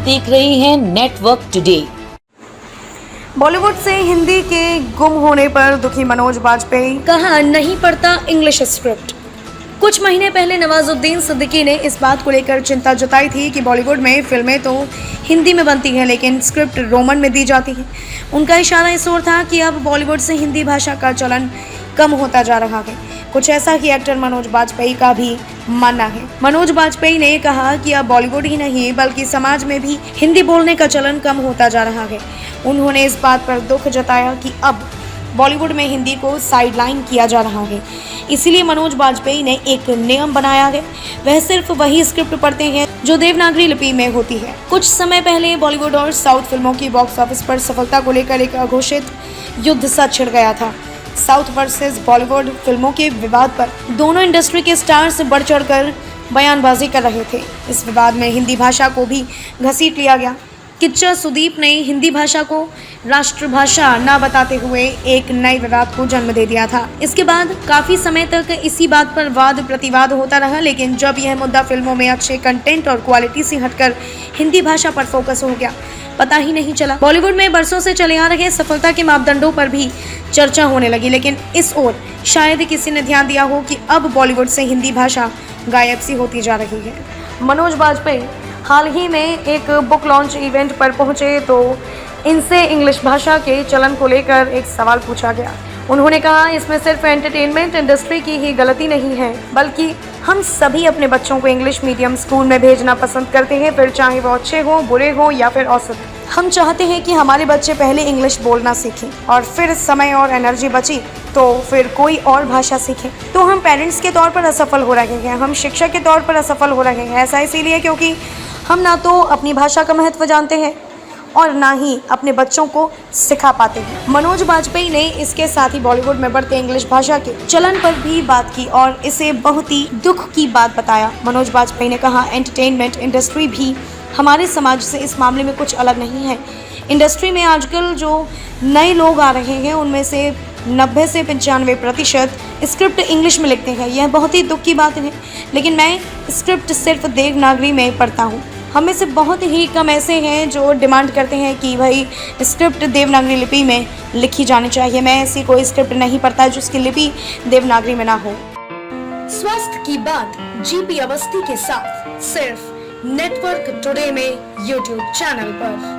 देख रहे हैं नेटवर्क टुडे। बॉलीवुड से हिंदी के गुम होने पर दुखी मनोज बाजपेयी। कहा नहीं पढ़ता इंग्लिश स्क्रिप्ट। कुछ महीने पहले नवाजुद्दीन सिद्दीकी ने इस बात को लेकर चिंता जताई थी कि बॉलीवुड में फिल्में तो हिंदी में बनती हैं लेकिन स्क्रिप्ट रोमन में दी जाती है। उनका इशारा इस ओर था कि अब बॉलीवुड से हिंदी भाषा का चलन कम होता जा रहा है। कुछ ऐसा ही एक्टर मनोज बाजपेयी का भी मानना है। मनोज बाजपेयी ने कहा कि अब बॉलीवुड ही नहीं बल्कि समाज में भी हिंदी बोलने का चलन कम होता जा रहा है। उन्होंने इस बात पर दुख जताया कि अब बॉलीवुड में हिंदी को साइडलाइन किया जा रहा है। इसीलिए मनोज बाजपेयी ने एक नियम बनाया है, वह सिर्फ वही स्क्रिप्ट पढ़ते हैं जो देवनागरी लिपि में होती है। कुछ समय पहले बॉलीवुड और साउथ फिल्मों की बॉक्स ऑफिस पर सफलता को लेकर एक अघोषित युद्ध सा छिड़ गया था। साउथ वर्सेस बॉलीवुड फिल्मों के विवाद पर दोनों इंडस्ट्री के स्टार्स बढ़ चढ़कर बयानबाजी कर रहे थे। इस विवाद में हिंदी भाषा को भी घसीट लिया गया। किच्चा सुदीप ने हिंदी भाषा को राष्ट्रभाषा न बताते हुए एक नए विवाद को जन्म दे दिया था। इसके बाद काफी समय तक इसी बात पर वाद प्रतिवाद होता रहा, लेकिन जब यह मुद्दा फिल्मों में अच्छे कंटेंट और क्वालिटी से हटकर हिंदी भाषा पर फोकस हो गया, पता ही नहीं चला। बॉलीवुड में बरसों से चले आ रहे सफलता के मापदंडों पर भी चर्चा होने लगी, लेकिन इस ओर शायद किसी ने ध्यान दिया हो कि अब बॉलीवुड से हिंदी भाषा गायब सी होती जा रही है। मनोज बाजपेयी हाल ही में एक बुक लॉन्च इवेंट पर पहुंचे तो इनसे इंग्लिश भाषा के चलन को लेकर एक सवाल पूछा गया। उन्होंने कहा, इसमें सिर्फ एंटरटेनमेंट इंडस्ट्री की ही गलती नहीं है बल्कि हम सभी अपने बच्चों को इंग्लिश मीडियम स्कूल में भेजना पसंद करते हैं, फिर चाहे वो अच्छे हों, बुरे हों या फिर औसत। हम चाहते हैं कि हमारे बच्चे पहले इंग्लिश बोलना सीखें और फिर समय और एनर्जी बची तो फिर कोई और भाषा सीखें। तो हम पेरेंट्स के तौर पर असफल हो रहे हैं, हम शिक्षक के तौर पर असफल हो रहे हैं। ऐसा इसीलिए क्योंकि हम ना तो अपनी भाषा का महत्व जानते हैं और ना ही अपने बच्चों को सिखा पाते हैं। मनोज बाजपेयी ने इसके साथ ही बॉलीवुड में बढ़ते इंग्लिश भाषा के चलन पर भी बात की और इसे बहुत ही दुख की बात बताया। मनोज बाजपेयी ने कहा, एंटरटेनमेंट इंडस्ट्री भी हमारे समाज से इस मामले में कुछ अलग नहीं है। इंडस्ट्री में आजकल जो नए लोग आ रहे हैं उनमें से 90 से 95% स्क्रिप्ट इंग्लिश में लिखते हैं। यह बहुत ही दुख की बात है, लेकिन मैं स्क्रिप्ट सिर्फ देवनागरी में पढ़ता हूँ। हमें से बहुत ही कम ऐसे हैं जो डिमांड करते हैं कि भाई स्क्रिप्ट देवनागरी लिपि में लिखी जानी चाहिए। मैं ऐसी कोई स्क्रिप्ट नहीं पढ़ता जिसकी लिपि देवनागरी में ना हो। स्वास्थ्य की बात जीपी अवस्थी के साथ सिर्फ नेटवर्क टुडे में यूट्यूब चैनल पर।